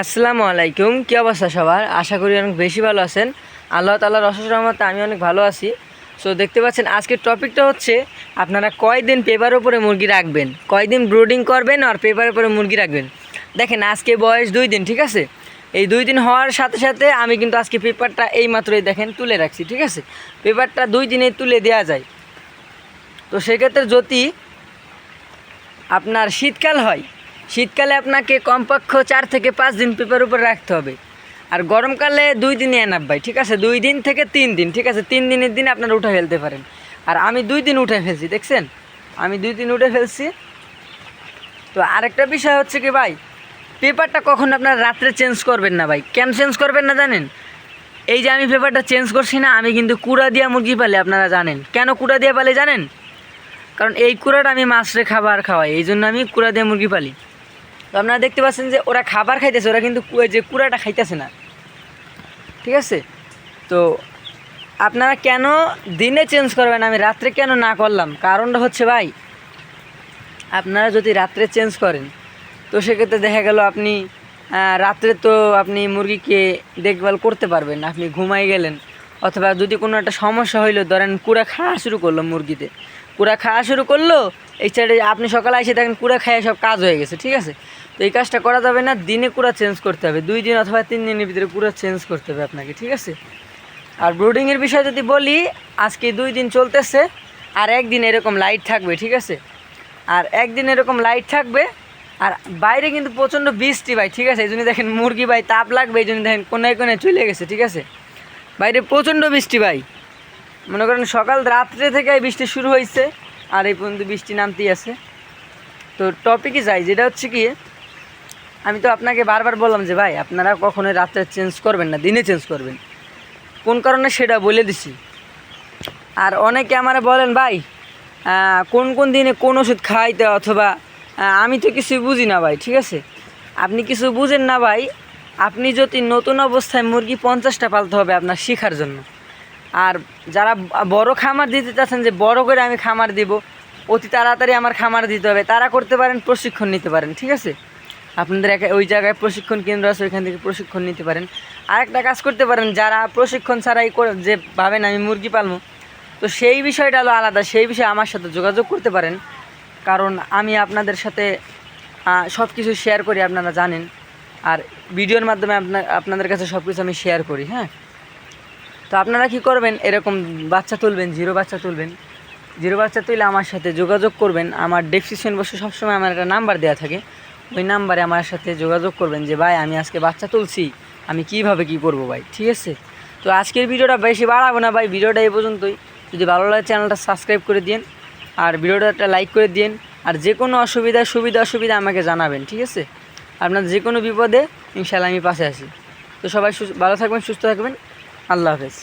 আসসালামু আলাইকুম, কী অবস্থা সবার? আশা করি অনেক বেশি ভালো আছেন। আল্লাহ তাআলার অশেষ রহমতে আমি অনেক ভালো আছি। সো দেখতে পাচ্ছেন আজকের টপিকটা হচ্ছে আপনারা কয়দিন পেপারের উপরে মুরগি রাখবেন, কয়দিন ব্রুডিং করবেন আর পেপারের উপরে মুরগি রাখবেন। দেখেন আজকে বয়স 2 দিন, ঠিক আছে? এই 2 দিন হওয়ার সাথে সাথে আমি কিন্তু আজকে পেপারটা এই মাত্রই দেখেন তুলে রাখছি, ঠিক আছে? পেপারটা 2 দিনে তুলে দেওয়া যায়। তো সেক্ষেত্রে যদি আপনার শীতকাল হয়, শীতকালে আপনাকে কমপক্ষ 4 থেকে 5 দিন পেপার উপরে রাখতে হবে। আর গরমকালে 2 দিনই এনাফ ভাই, ঠিক আছে? 2 দিন থেকে 3 দিন, ঠিক আছে? 3 দিনের দিন আপনারা উঠে ফেলতে পারেন। আর আমি 2 দিন উঠে ফেলছি, দেখছেন? আমি 2 দিন উঠে ফেলছি। তো আরেকটা বিষয় হচ্ছে কি ভাই, পেপারটা কখন আপনারা রাত্রে চেঞ্জ করবেন না ভাই। কেন চেঞ্জ করবেন না জানেন? এই যে আমি পেপারটা চেঞ্জ করছি না, আমি কিন্তু কুড়া দিয়া মুরগি পালে, আপনারা জানেন কেন কুড়া দিয়ে পালে জানেন? কারণ এই কুড়াটা আমি মাছরে খাবার খাওয়াই, এই জন্য আমি কুড়া দিয়ে মুরগি পালি। তো আপনারা দেখতে পাচ্ছেন যে ওরা খাবার খাইতেছে, ওরা কিন্তু যে কুড়াটা খাইতেছে না, ঠিক আছে? তো আপনারা কেন দিনে চেঞ্জ করবেন, আমি রাত্রে কেন না করলাম, কারণটা হচ্ছে ভাই, আপনারা যদি রাত্রে চেঞ্জ করেন তো সেক্ষেত্রে দেখা গেল আপনি রাত্রে তো আপনি মুরগিকে দেখভাল করতে পারবেন, আপনি ঘুমাই গেলেন, অথবা যদি কোনো একটা সমস্যা হইলো, ধরেন কুড়া খাওয়া শুরু করলো মুরগিতে, কুড়া খাওয়া শুরু করলো, এই সাইডে আপনি সকালে এসে দেখেন কুড়া খাইয়ে সব কাজ হয়ে গেছে, ঠিক আছে? তো এই কাজটা করা যাবে না, দিনে কুড়া চেঞ্জ করতে হবে, 2 দিন অথবা 3 দিনের ভিতরে কুড়া চেঞ্জ করতে হবে আপনাকে, ঠিক আছে? আর ব্রুডিংয়ের বিষয় যদি বলি, আজকে 2 দিন চলতেছে, আর একদিন এরকম লাইট থাকবে, ঠিক আছে? আর একদিন এরকম লাইট থাকবে, আর বাইরে কিন্তু প্রচণ্ড বৃষ্টি ভাই, ঠিক আছে? এই জন্য দেখেন মুরগি ভাই তাপ লাগবে, এই জন্য দেখেন কোনায় কোনায় চলে গেছে, ঠিক আছে? বাইরে প্রচণ্ড বৃষ্টি ভাই, মনে করেন সকাল রাত্রে থেকে বৃষ্টি শুরু হয়েছে আর এই পর্যন্ত বৃষ্টি নামতেই আছে। তো টপিকে যাই, যেটা হচ্ছে কি, আমি তো আপনাকে বারবার বললাম যে ভাই আপনারা কখনোই রাত্রে চেঞ্জ করবেন না, দিনে চেঞ্জ করবেন। কোন কারণে সেটা বলে দিছি। আর অনেকে আমার বলেন ভাই কোন কোন দিনে কোন ওষুধ খাওয়াইতে, অথবা আমি তো কিছু বুঝি না ভাই, ঠিক আছে? আপনি কিছু বুঝেন না ভাই। আপনি যদি নতুন অবস্থায় মুরগি 50টা পালতে হবে আপনার শেখার জন্য। আর যারা বড় খামার দিতে চাচ্ছেন যে বড় করে আমি খামার দিব, অতি তাড়াতাড়ি আমার খামার দিতে হবে, তারা করতে পারেন, প্রশিক্ষণ নিতে পারেন, ঠিক আছে? আপনাদের ওই জায়গায় প্রশিক্ষণ কেন্দ্র আছে, ওইখান থেকে প্রশিক্ষণ নিতে পারেন। আরেকটা কাজ করতে পারেন, যারা প্রশিক্ষণ ছাড়াই যে ভাবেন আমি মুরগি পালবো, তো সেই বিষয়টা হলো আলাদা, সেই বিষয়ে আমার সাথে যোগাযোগ করতে পারেন। কারণ আমি আপনাদের সাথে সব কিছু শেয়ার করি, আপনারা জানেন। আর ভিডিওর মাধ্যমে আপনাদের কাছে সব কিছু আমি শেয়ার করি, হ্যাঁ? তো আপনারা কি করবেন, এরকম বাচ্চা তুলবেন, 0 বাচ্চা তুলবেন, 0 বাচ্চা তুলে আমার সাথে যোগাযোগ করবেন। আমার ডেসক্রিপশন বক্সে সবসময় আমার একটা নাম্বার দেওয়া থাকে, ওই নাম্বারে আমার সাথে যোগাযোগ করবেন যে ভাই আমি আজকে বাচ্চা তুলছি, আমি কীভাবে কী করবো ভাই, ঠিক আছে? তো আজকের ভিডিওটা বেশি বাড়াবো না ভাই, ভিডিওটা এই পর্যন্তই। যদি ভালো লাগে চ্যানেলটা সাবস্ক্রাইব করে দিন, আর ভিডিওটা একটা লাইক করে দিন। আর যে কোনো অসুবিধা আমাকে জানাবেন, ঠিক আছে? আপনার যে কোনো বিপদে ইনশাআল্লাহ আমি পাশে আছি। তো সবাই ভালো থাকবেন, সুস্থ থাকবেন। আল্লাহ হাফেজ।